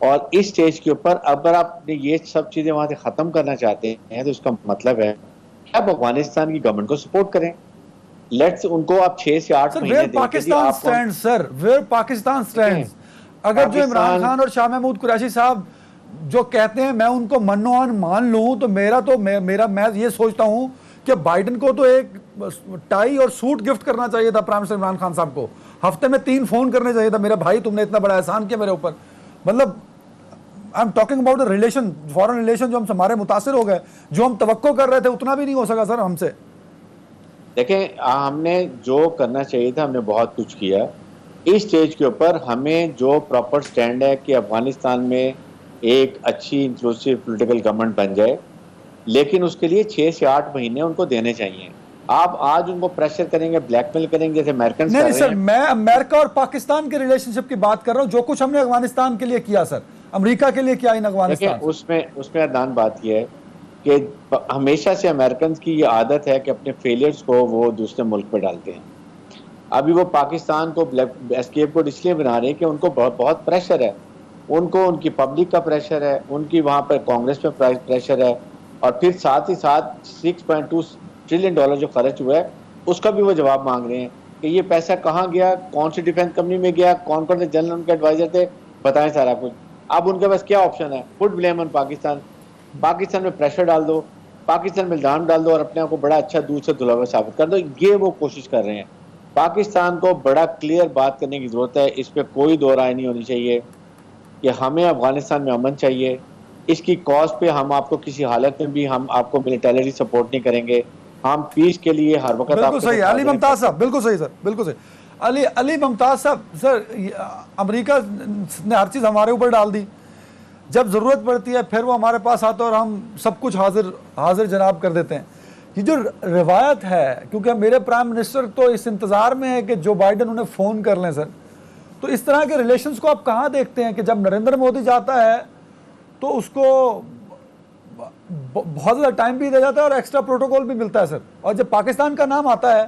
और इस स्टेज के ऊपर अगर आप ये सब चीजें वहां से खत्म करना चाहते हैं तो उसका मतलब है कि आप अफगानिस्तान की गवर्नमेंट को सपोर्ट करें। लेट्स उनको आप 6 से 8 सर महीने वेयर दें कि पाकिस्तान आपको stand, sir where Pakistan stand. अगर जो इमरान खान और शाह महमूद कुरैशी साहब जो कहते हैं मैं उनको मन्नो मान लूं, तो मैं ये सोचता हूं कि बाइडेन को तो एक टाई और सूट गिफ्ट करना चाहिए था प्राइम मिनिस्टर इमरान खान साहब को। हफ्ते में 3 फोन करने चाहिए था, मेरा भाई तुमने इतना बड़ा एहसान किया मेरे ऊपर। मतलब I am talking about the relation, foreign relation जो हम हमारे मुतासिर हो गए, जो हम तवक्को कर रहे थे उतना भी नहीं हो सका सर हमसे। देखें, हमने जो करना चाहिए था हमने बहुत कुछ किया। इस स्टेज के ऊपर हमें जो प्रॉपर स्टैंड है कि अफगानिस्तान में एक अच्छी इंक्लूसिव पॉलिटिकल गवर्नमेंट बन जाए, लेकिन उसके लिए 6 से 8 महीने उनको देने चाहिए। आप आज उनको प्रेशर करेंगे, ब्लैकमेल करेंगे जैसे अमेरिकन नहीं कर सर, रहे हैं। मैं अमेरिका और पाकिस्तान के रिलेशनशिप की बात कर रहा हूं। जो कुछ हमने अफगानिस्तान के लिए किया सर, अमेरिका के लिए किया इन देखिए, अफगानिस्तान। उसमें अदनान बात यह है कि हमेशा से अमेरिकन की ये आदत है कि अपने फेलियर्स को वो दूसरे मुल्क पे डालते हैं। अभी वो पाकिस्तान को एस्केप कोड इसलिए बना रहे हैं कि उनको बहुत प्रेशर है, उनको उनकी पब्लिक का प्रेशर है, उनकी वहाँ पर कांग्रेस में प्रेशर है, और फिर साथ ही साथ $6.2 ट्रिलियन जो खर्च हुआ है उसका भी वो जवाब मांग रहे हैं कि ये पैसा कहाँ गया, कौन सी डिफेंस कंपनी में गया, कौन कौन से जनरल उनके एडवाइजर थे, बताएं सारा कुछ। अब उनके पास क्या ऑप्शन है? Put blame on Pakistan. Pakistan में प्रेशर डाल दो, पाकिस्तान में इल्जाम डाल दो और अपने आप को बड़ा अच्छा दूध से धुला हुआ साबित कर दो। ये वो कोशिश कर रहे हैं। पाकिस्तान को बड़ा क्लियर बात करने की जरूरत है, इस पर कोई दो राय नहीं होनी चाहिए कि हमें अफगानिस्तान में अमन चाहिए। इसकी कॉज पे हम आपको किसी हालत में भी हम आपको मिलिटरी सपोर्ट नहीं करेंगे। हम पीस के लिए हर वक्त बिल्कुल सही अली मुमताज साहब, बिल्कुल सही सर, बिल्कुल सही। अली मुमताज साहब, सर अमेरिका ने हर चीज़ हमारे ऊपर डाल दी। जब ज़रूरत पड़ती है फिर वो हमारे पास आते हैं और हम सब कुछ हाजिर जनाब कर देते हैं। ये जो रिवायत है, क्योंकि मेरे प्राइम मिनिस्टर तो इस इंतज़ार में है कि जो बाइडन उन्हें फ़ोन कर लें सर, तो इस तरह के रिलेशंस को आप कहाँ देखते हैं कि जब नरेंद्र मोदी जाता है तो उसको बहुत ज़्यादा टाइम भी दिया जाता है और एक्स्ट्रा प्रोटोकॉल भी मिलता है सर, और जब पाकिस्तान का नाम आता है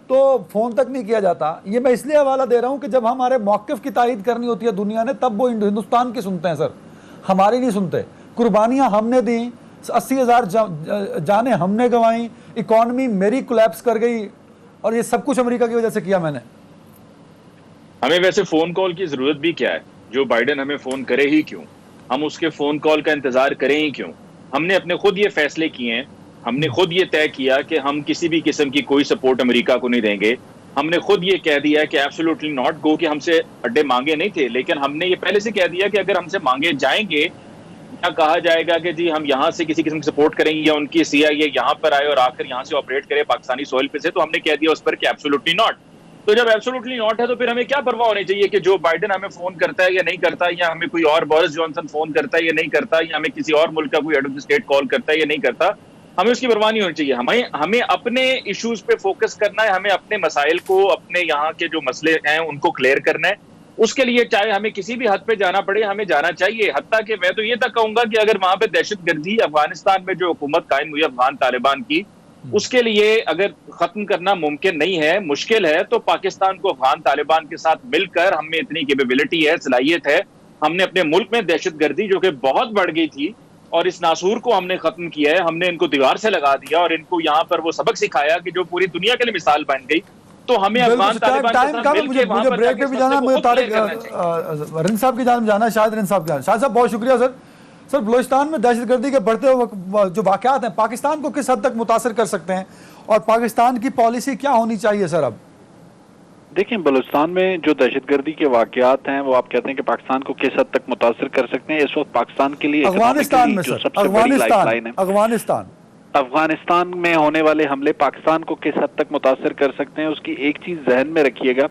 तो फ़ोन तक नहीं किया जाता। ये मैं इसलिए हवाला दे रहा हूँ कि जब हमारे मौक़िफ़ की तायीद करनी होती है दुनिया ने, तब वो हिंदुस्तान की सुनते हैं सर, हमारी नहीं सुनते। कुर्बानियाँ हमने दी, 80,000 जाने हमने गंवाई, इकॉनमी मेरी कोलैप्स कर गई, और ये सब कुछ अमेरिका की वजह से किया मैंने। हमें वैसे फोन कॉल की जरूरत भी क्या है? जो बाइडेन हमें फोन करे ही क्यों? हम उसके फोन कॉल का इंतजार करें ही क्यों? हमने अपने खुद ये फैसले किए हैं, हमने खुद ये तय किया कि हम किसी भी किस्म की कोई सपोर्ट अमेरिका को नहीं देंगे। हमने खुद ये कह दिया कि एब्सोल्युटली नॉट गो, कि हमसे अड्डे मांगे नहीं थे, लेकिन हमने ये पहले से कह दिया कि अगर हमसे मांगे जाएंगे या कहा जाएगा कि जी हम यहाँ से किसी किस्म की सपोर्ट करेंगे या उनकी CIA यहाँ पर आए और आकर यहाँ से ऑपरेट करे पाकिस्तानी सॉइल पे से, तो हमने कह दिया उस पर कि एब्सोल्युटली नॉट। तो जब एब्सोल्युटली नॉट है तो फिर हमें क्या परवाह होनी चाहिए कि जो बाइडेन हमें फोन करता है या नहीं करता, या हमें कोई और बोरिस जॉनसन फोन करता है या नहीं करता, या हमें किसी और मुल्क का कोई head of the state call करता है या नहीं करता, हमें उसकी परवाह नहीं होनी चाहिए। हमें अपने इश्यूज पे फोकस करना है, हमें अपने मसाइल को, अपने यहाँ के जो मसले हैं उनको क्लियर करना है। उसके लिए चाहे हमें किसी भी हद पे जाना पड़े, हमें जाना चाहिए। हत्ता कि मैं तो ये तक कहूंगा कि अगर वहां पे दहशतगर्दी अफगानिस्तान में जो हुकूमत कायम हुई अफगान तालिबान की, उसके लिए अगर खत्म करना मुमकिन नहीं है, मुश्किल है, तो पाकिस्तान को अफगान तालिबान के साथ मिलकर, हमें इतनी कैपेबिलिटी है, सलाहियत है, हमने अपने मुल्क में दहशतगर्दी जो कि बहुत बढ़ गई थी और इस नासूर को हमने खत्म किया है। हमने इनको दीवार से लगा दिया और इनको यहाँ पर वो सबक सिखाया कि जो पूरी दुनिया के लिए मिसाल बन गई। तो हमें अफगान तालिबान के साथ मिलके वहां पर ब्रेक पे भी जाना, मुझे तारिक रिंद साहब की जान में जाना है, शायद रिंद साहब की जान। शायद साहब बहुत शुक्रिया सर। सर बलूचिस्तान में दहशतगर्दी के बढ़ते हुए जो वाक़यात हैं पाकिस्तान को किस हद तक मुतासर कर सकते हैं, और पाकिस्तान की पॉलिसी क्या होनी चाहिए सर? अब देखिए, बलूचिस्तान में जो दहशतगर्दी के वाक़यात हैं वो आप कहते हैं कि पाकिस्तान को किस हद तक मुतासर कर सकते हैं। इस वक्त पाकिस्तान के लिए अफगानिस्तान में सर, सबसे बड़ी लाइफलाइन है। अफगानिस्तान में होने वाले हमले पाकिस्तान को किस हद तक मुतासर कर सकते हैं, उसकी एक चीज जहन में रखिएगा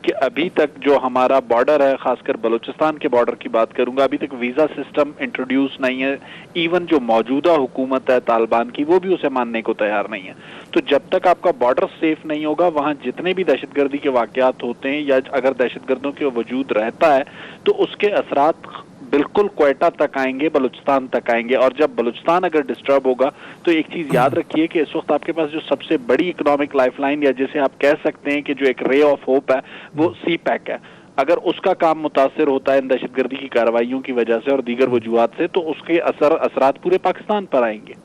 कि अभी तक जो हमारा बॉर्डर है, खासकर बलूचिस्तान के बॉर्डर की बात करूंगा, अभी तक वीजा सिस्टम इंट्रोड्यूस नहीं है। इवन जो मौजूदा हुकूमत है तालिबान की, वो भी उसे मानने को तैयार नहीं है। तो जब तक आपका बॉर्डर सेफ नहीं होगा, वहां जितने भी दहशतगर्दी के वाकयात होते हैं या अगर दहशतगर्दों के वजूद रहता है तो उसके असरात बिल्कुल क्वेटा तक आएंगे, बलूचिस्तान तक आएंगे। और जब बलूचिस्तान अगर डिस्टर्ब होगा तो एक चीज याद रखिए कि इस वक्त आपके पास जो सबसे बड़ी इकोनॉमिक लाइफलाइन या जिसे आप कह सकते हैं कि जो एक रे ऑफ होप है, वो सी पैक है। अगर उसका काम मुतासर होता है इन दहशतगर्दी की कार्रवाइयों की वजह से और दीगर वजूहात से, तो उसके असरात पूरे पाकिस्तान पर आएंगे।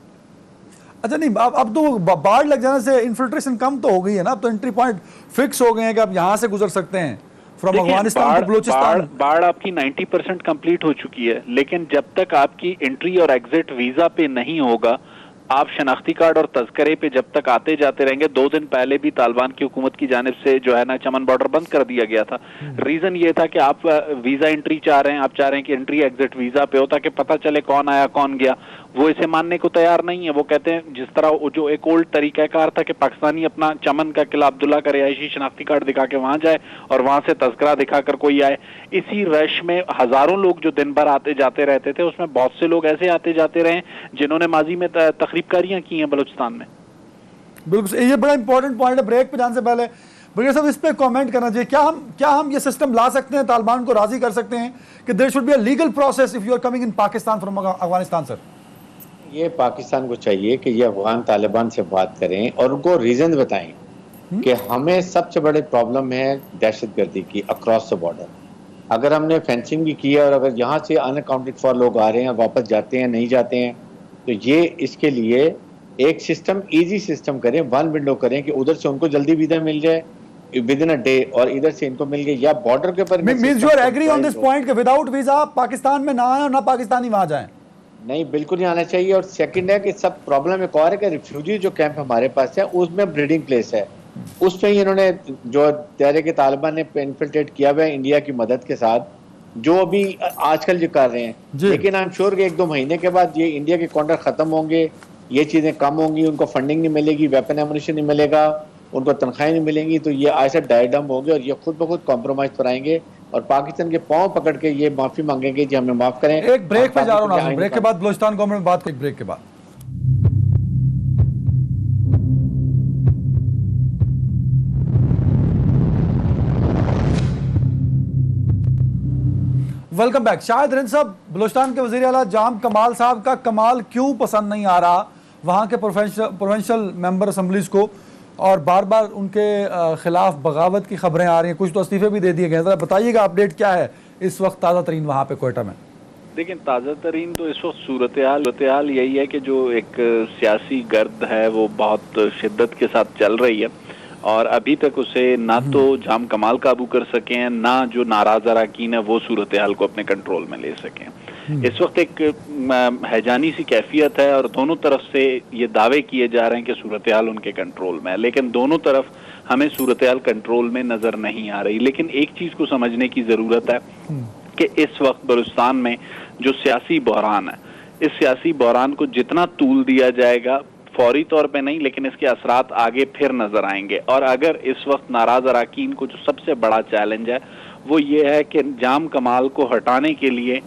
अच्छा, नहीं, अब तो बाढ़ लग जाने से इन्फिल्ट्रेशन कम तो हो गई है ना, अब तो एंट्री पॉइंट फिक्स हो गए हैं कि आप यहाँ से गुजर सकते हैं फ्रॉम अफगानिस्तान टू बलूचिस्तान। बाढ़ आपकी 90% कंप्लीट हो चुकी है, लेकिन जब तक आपकी एंट्री और एग्जिट वीजा पे नहीं होगा, आप शनाख्ती कार्ड और तस्करे पे जब तक आते जाते रहेंगे। 2 दिन पहले भी तालिबान की हुकूमत की जानिब से जो है ना चमन बॉर्डर बंद कर दिया गया था। रीजन ये था कि आप वीजा एंट्री चाह रहे हैं, आप चाह रहे हैं कि एंट्री एग्जिट वीजा पे हो ताकि पता चले कौन आया कौन गया। वो इसे मानने को तैयार नहीं है। वो कहते हैं जिस तरह जो एक ओल्ड तरीकाकार था कि पाकिस्तानी अपना चमन का किला अब्दुल्ला का रिहायशी शनाख्ती कार्ड दिखा के वहां जाए और वहां से तस्करा दिखाकर कोई आए। इसी रश में हजारों लोग जो दिन भर आते जाते रहते थे, उसमें बहुत से लोग ऐसे आते जाते रहे जिन्होंने माजी में तखरीबकारियां की हैं बलूचिस्तान में। बिल्कुल, ये बड़ा इंपॉर्टेंट पॉइंट है। ब्रेक पे जाने से पहले भैया साहब इस पे कमेंट करना चाहिए। क्या हम ये सिस्टम ला सकते हैं, तालिबान को राजी कर सकते हैं कि there should be a legal process if you are coming in Pakistan from Afghanistan? Sir, ये पाकिस्तान को चाहिए कि ये अफगान तालिबान से बात करें और उनको रीजन बताएं कि हमें सबसे बड़ी प्रॉब्लम है दहशतगर्दी की अक्रॉस द बॉर्डर। अगर हमने फेंसिंग भी की है और अगर यहाँ से अनअकाउंटेड फॉर लोग आ रहे हैं और वापस जाते हैं नहीं जाते हैं, तो ये इसके लिए एक सिस्टम, इजी सिस्टम करें, वन विंडो करें कि उधर से उनको जल्दी वीजा मिल जाए विद इन अ डे और इधर से इनको मिल गए, या बॉर्डर के ऊपर। Means you are agree on this point कि विदाउट वीजा पाकिस्तान में ना आए और ना पाकिस्तानी वहां जाएं? नहीं, बिल्कुल नहीं आना चाहिए। और सेकंड है कि सब प्रॉब्लम एक और है कि रिफ्यूजी जो कैंप हमारे पास है उसमें ब्रीडिंग प्लेस है, उसमें ही इन्होंने जो तहरीक तालिबान ने इन्फिल्ट्रेट किया हुआ है इंडिया की मदद के साथ, जो अभी आजकल जो कर रहे हैं। लेकिन आई एम श्योर कि 1-2 महीने के बाद ये इंडिया के कॉन्ट्रैक्ट खत्म होंगे, ये चीजें कम होंगी, उनको फंडिंग नहीं मिलेगी, वेपन एमुनिशन नहीं मिलेगा, उनको तनख्वाहें नहीं मिलेंगी, तो ये ऐसा डायडम होंगे और ये खुद ब खुद कॉम्प्रोमाइज पर आएंगे और पाकिस्तान के पांव पकड़ के ये माफी मांगेंगे कि हमें माफ करें। एक ब्रेक पे जा रहा हूं नाज़िम, ब्रेक के बाद बलूचिस्तान गवर्नमेंट बात, एक ब्रेक के बाद। Welcome back. शायद रिंद साहब, बलूचिस्तान के वज़ीर आला जाम कमाल साहब का कमाल क्यों पसंद नहीं आ रहा वहाँ के प्रोविंशियल मेंबर असम्बलीज को, और बार बार उनके खिलाफ बगावत की खबरें आ रही हैं, कुछ तो इस्तीफे भी दे दिए गए। ज़रा बताइएगा अपडेट क्या है इस वक्त ताज़ा तरीन वहाँ पे क्वेटा में? देखिए, ताज़ा तरीन तो इस वक्त सूरत हाल यही है कि जो एक सियासी गर्द है वो बहुत शिद्दत के साथ चल रही है और अभी तक उसे ना तो जाम कमाल काबू कर सके हैं, ना जो नाराज अराकीन है वो सूरत हाल को अपने कंट्रोल में ले सकें। इस वक्त एक हैजानी सी कैफियत है और दोनों तरफ से ये दावे किए जा रहे हैं कि सूरत हाल उनके कंट्रोल में है, लेकिन दोनों तरफ हमें सूरत हाल कंट्रोल में नजर नहीं आ रही। लेकिन एक चीज को समझने की जरूरत है कि इस वक्त बलूचिस्तान में जो सियासी बहरान है, इस सियासी बहरान को जितना तूल दिया जाएगा, फौरी तौर पे नहीं, लेकिन इसके असरात आगे फिर नजर आएंगे। और अगर इस वक्त नाराज अराकीन को जो सबसे बड़ा चैलेंज है वो ये है कि जाम कमाल को हटाने के लिए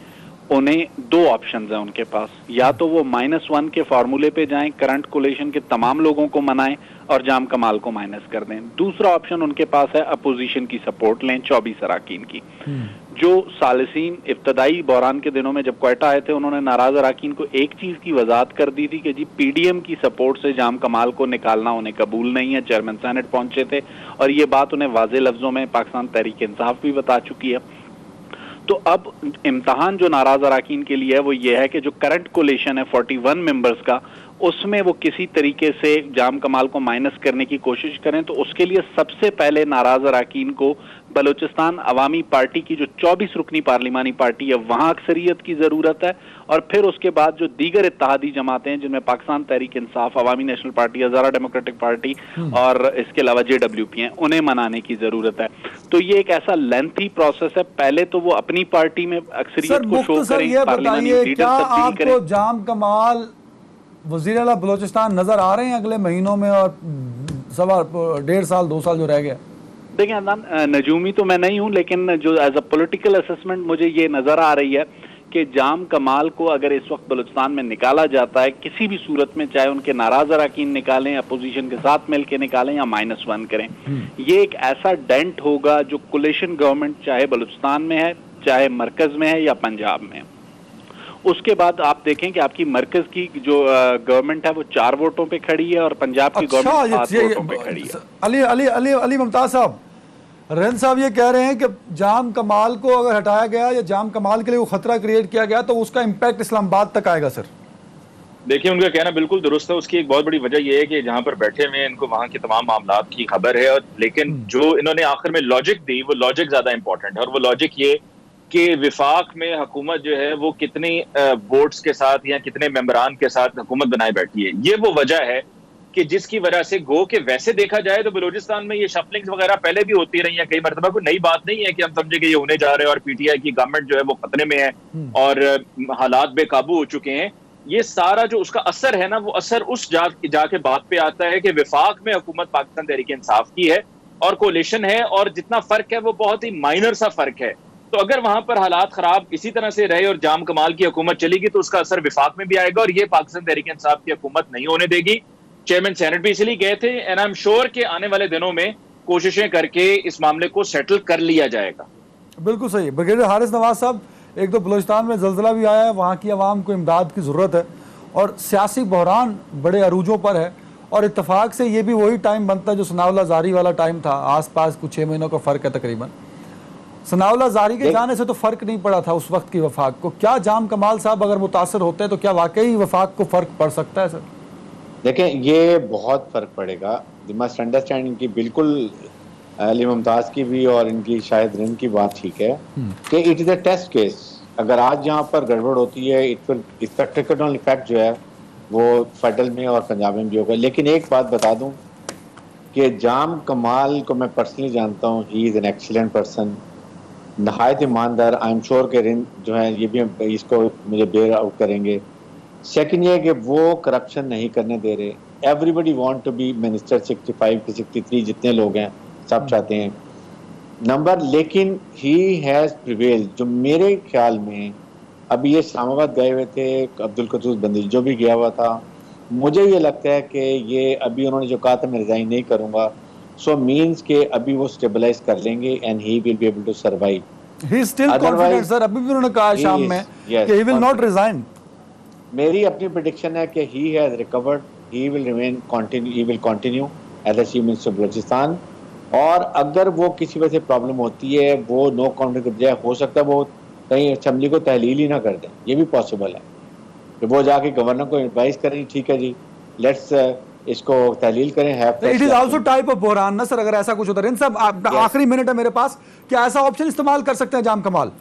उन्हें 2 ऑप्शंस हैं उनके पास। या तो वो -1 के फार्मूले पे जाएं, करंट कोलिशन के तमाम लोगों को मनाएं और जाम कमाल को माइनस कर दें। दूसरा ऑप्शन उनके पास है अपोजिशन की सपोर्ट लें, 24 अराकीन की। जो सालिसीन इब्तदाई बहरान के दिनों में जब क्वेटा आए थे, उन्होंने नाराज अराकीन को एक चीज की वजाहत कर दी थी कि जी पीडीएम की सपोर्ट से जाम कमाल को निकालना उन्हें कबूल नहीं है। चेयरमैन सेनेट पहुंचे थे और ये बात उन्हें वाज़े लफ्जों में पाकिस्तान तहरीक इंसाफ भी बता चुकी है। तो अब इम्तहान जो नाराज अराकीन के लिए है वो ये है कि जो करंट कोलिशन है 41 मेंबर्स का, उसमें वो किसी तरीके से जाम कमाल को माइनस करने की कोशिश करें। तो उसके लिए सबसे पहले नाराज अराकीन को बलूचिस्तान अवामी पार्टी की जो 24 रुकनी पार्लिमानी पार्टी है वहां अक्सरियत की जरूरत है, और फिर उसके बाद जो दीगर इत्तेहादी जमातें हैं जिनमें पाकिस्तान तहरीक इंसाफ, अवामी नेशनल पार्टी, हज़ारा डेमोक्रेटिक पार्टी और इसके अलावा JWP हैं, उन्हें मनाने की जरूरत है। तो ये एक ऐसा लेंथी प्रोसेस है। पहले तो वो अपनी पार्टी में अक्सरियत को शो करें, पार्लियामेंट लीडर तब्दील करें। जाम कमाल वज़ीर आला बलूचिस्तान नज़र आ रहे हैं अगले महीनों में और 1.5 साल 2 साल जो रह गया? देखिए अदनान, नजूमी तो मैं नहीं हूं, लेकिन जो एज अ पॉलिटिकल असेसमेंट मुझे ये नजर आ रही है कि जाम कमाल को अगर इस वक्त बलूचिस्तान में निकाला जाता है किसी भी सूरत में, चाहे उनके नाराज अरकान निकालें, अपोजिशन के साथ मिलकर निकालें या -1 करें, ये एक ऐसा डेंट होगा जो कोलिशन गवर्नमेंट चाहे बलूचिस्तान में है, चाहे मरकज में है या पंजाब में है। उसके बाद आप देखें कि आपकी मरकज की जो गवर्नमेंट है वो 4 वोटों पे खड़ी है और पंजाब की गवर्नमेंट 7 वोटों पे खड़ी है। अली मुमताज साहब, रेन साहब ये कह रहे हैं कि जाम कमाल को अगर हटाया गया या जाम कमाल के लिए वो खतरा क्रिएट किया गया तो उसका इम्पैक्ट इस्लामाबाद तक आएगा। सर देखिए, उनका कहना बिल्कुल दुरुस्त है। उसकी एक बहुत बड़ी वजह यह है कि जहां पर बैठे हुए हैं इनको वहां के तमाम मामलात की खबर है, और लेकिन जो इन्होंने आखिर में लॉजिक दी वो लॉजिक ज्यादा इंपॉर्टेंट है, और वो लॉजिक ये कि विफाक में हुकूमत जो है वो कितनी वोट्स के साथ या कितने मेंबरान के साथ हुकूमत बनाए बैठी है। ये वो वजह है कि जिसकी वजह से गो के वैसे देखा जाए तो बलूचिस्तान में ये शफलिंग्स वगैरह पहले भी होती रही है कई मरतबा, कोई नई बात नहीं है कि हम समझे कि ये होने जा रहे हैं और पीटीआई की गवर्नमेंट जो है वो खतरे में है और हालात बेकाबू हो चुके हैं। ये सारा जो उसका असर है ना, वो असर उस जाके बात पे आता है कि विफाक में हुकूमत पाकिस्तान तहरीक इंसाफ की है और कोलिशन है, और जितना फर्क है वो बहुत ही माइनर सा फर्क है। तो अगर वहां पर हालात खराब इसी तरह से रहे और जाम कमाल की हुकूमत चलेगी तो उसका असर विफाक में भी आएगा, और ये पाकिस्तान तहरीक इंसाफ की हुकूमत नहीं होने देगी। चेयरमैन सेनेट भी इसलिए गए थे, एंड आई एम श्योर कि आने वाले दिनों में कोशिशें करके इस मामले को सेटल कर लिया जाएगा। बिल्कुल सही। ब्रिगेडियर हारिस नवाज साहब, एक तो बलूचिस्तान में जल्जला भी आया है, वहाँ की आवाम को इमदाद की ज़रूरत है और सियासी बहरान बड़े अरूजों पर है, और इत्तफाक से ये भी वही टाइम बनता है जो सनाउल्लाह ज़ारी वाला टाइम था, आसपास कुछ 6 महीनों का फ़र्क है तकरीबन। सनाउल्लाह ज़ारी के जाने से तो फ़र्क नहीं पड़ा था उस वक्त की वफाक को। क्या जाम कमाल साहब अगर मुतासर होते हैं तो क्या वाकई वफाक को फ़र्क पड़ सकता है? सर देखें, ये बहुत फ़र्क पड़ेगा। द मस्ट अंडरस्टैंड, इनकी बिल्कुल अली मुमताज़ की भी और इनकी शायद रिन की बात ठीक है कि it is a test case. अगर आज यहाँ पर गड़बड़ होती है इसका ट्रिकल ऑन इफेक्ट जो है वो फेडरल में और पंजाब में भी होगा। लेकिन एक बात बता दूं कि जाम कमाल को मैं पर्सनली जानता हूँ, he is an excellent person, नहायत ईमानदार। आई एम श्योर के रिन जो है ये भी इसको मुझे बेयर आउट करेंगे। सेकंड ये है कि वो करप्शन नहीं करने दे रहे। Everybody want to be minister, 65 की 63 जितने लोग हैं सब चाहते हैं नंबर, लेकिन ही हैज़ प्रिवेल्ड। जो मेरे ख्याल में अभी ये इस्लामाबाद गए हुए थे, अब्दुल कद्दूस बंदी जो भी गया हुआ था, मुझे ये लगता है कि ये अभी उन्होंने जो कहा था मैं रिजाइन नहीं करूंगा, सो मींस के अभी वो स्टेबलाइज कर लेंगे and he will be able to survive. He is still confident sir, अभी भी उन्होंने कहा शाम में कि ही विल नॉट रिजाइन। मेरी अपनी प्रेडिक्शन है कि he has recovered, he will remain continue, he will continue as the chief minister of Balochistan. और अगर वो किसी वजह से प्रॉब्लम होती है, वो नो कॉन्फ्लिक्ट के बजाय हो सकता है वो कहीं असेंबली को तहलील ही ना कर दें, ये भी पॉसिबल है कि वो जाके गवर्नर को एडवाइस करें, ठीक है जी लेट्स इसको तहलील करें। It is also type of बहरान ना सर, अगर ऐसा कुछ होता है। सब आखिरी मिनट है मेरे पास, क्या ऐसा ऑप्शन इस्तेमाल कर सकते हैं जाम कमाल?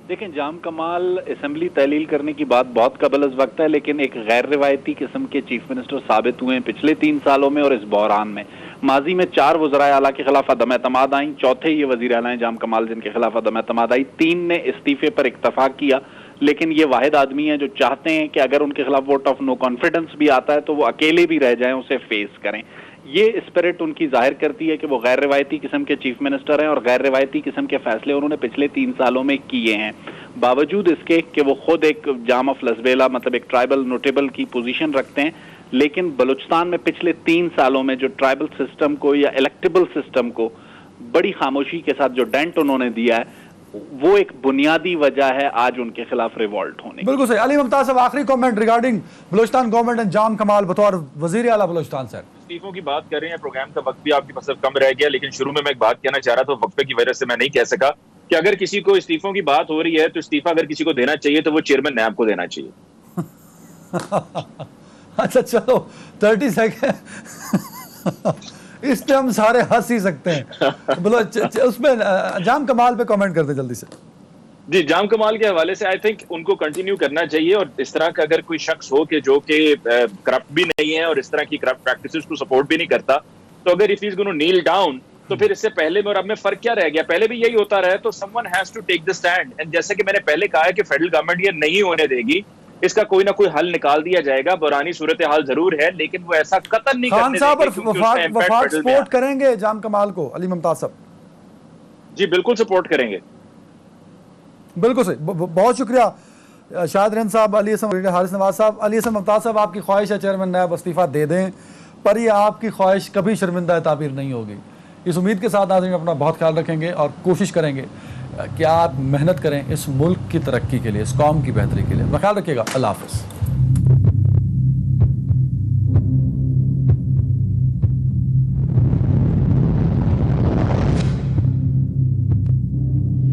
देखें, जाम कमाल असेंबली तहलील करने की बात बहुत कबल अज़ वक्त है, लेकिन एक गैर रिवायती किस्म के चीफ मिनिस्टर साबित हुए हैं पिछले 3 सालों में और इस बहरान में। माजी में 4 वज़राए आला के खिलाफ अदम एतमाद आई, चौथे ये वज़ीर आला हैं जाम कमाल जिनके खिलाफ अदम एतमाद आई। 3 ने इस्तीफे पर इत्तफाक किया, लेकिन ये वाहिद आदमी है जो चाहते हैं कि अगर उनके खिलाफ वोट ऑफ नो कॉन्फिडेंस भी आता है तो वो अकेले भी रह जाएं, उसे फेस करें। ये स्पिरिट उनकी जाहिर करती है कि वो गैर रिवायती किस्म के चीफ मिनिस्टर हैं और गैर रिवायती किस्म के फैसले उन्होंने पिछले 3 सालों में किए हैं। बावजूद इसके कि वो खुद एक जाम ऑफ लसबेला मतलब एक ट्राइबल नोटेबल की पोजीशन रखते हैं, लेकिन बलूचिस्तान में पिछले 3 सालों में जो ट्राइबल सिस्टम को या इलेक्टेबल सिस्टम को बड़ी खामोशी के साथ जो डेंट उन्होंने दिया है, वो एक बुनियादी वजह है आज उनके खिलाफ रिवॉल्ट होने। बिल्कुल सही। अली मुमताज साहब, आखिरी comment regarding Balochistan government and Jam Kamal बतौर वजीर आला बलूचिस्तान। सर इस्तीफों की बात कर रहे हैं, प्रोग्राम का वक्त भी आपके पास कम रह गया, लेकिन शुरू में मैं एक बात कहना चाह रहा था, वक्फे की वजह से मैं नहीं कह सका कि अगर किसी को इस्तीफों की बात हो रही है तो इस्तीफा अगर किसी को देना चाहिए तो वो चेयरमैन नैब को देना चाहिए। अच्छा चलो 30 सेकेंड इस पे हम सारे हंस ही सकते हैं। बोलो उसमें जाम कमाल पे कमेंट करते जल्दी से। जी, जाम कमाल के हवाले से आई थिंक उनको कंटिन्यू करना चाहिए, और इस तरह का अगर कोई शख्स हो कि जो कि करप्ट भी नहीं है और इस तरह की करप्ट प्रैक्टिसेस को सपोर्ट भी नहीं करता, तो अगर if he is going to kneel down तो फिर इससे पहले में और अब में फर्क क्या रह गया? पहले भी यही होता रहा है, तो someone has to take the stand. And जैसे कि मैंने पहले कहा है कि फेडरल गवर्नमेंट ये नहीं होने देगी इसका कोई ना कोई हल निकाल दिया जाएगा। बुरानी सूरत हाल जरूर है, लेकिन वो ऐसा कतन नहीं खान करने साहब देंगे क्योंकि उसका impact वफाक federal में सपोर्ट करेंगे जाम कमाल को, अली मुमताज साहब? जी बिल्कुल सपोर्ट करेंगे। बिल्कुल सही, बहुत शुक्रिया शाहिद रहीम साहब, अली हसन, हारिस नवाज साहब। अली हसन मुमताज साहब, आपकी ख्वाहिश है चेयरमैन नायब इस्तीफ़ा दे दें, पर ये आपकी ख्वाहिश कभी शर्मिंदा ताबीर नहीं होगी। इस उम्मीद के साथ नाज़रीन अपना बहुत ख्याल रखेंगे और कोशिश करेंगे कि आप मेहनत करें इस मुल्क की तरक्की के लिए, इस कौम की बेहतरी के लिए। अपना ख्याल रखिएगा। अल्लाह हाफ़िज़।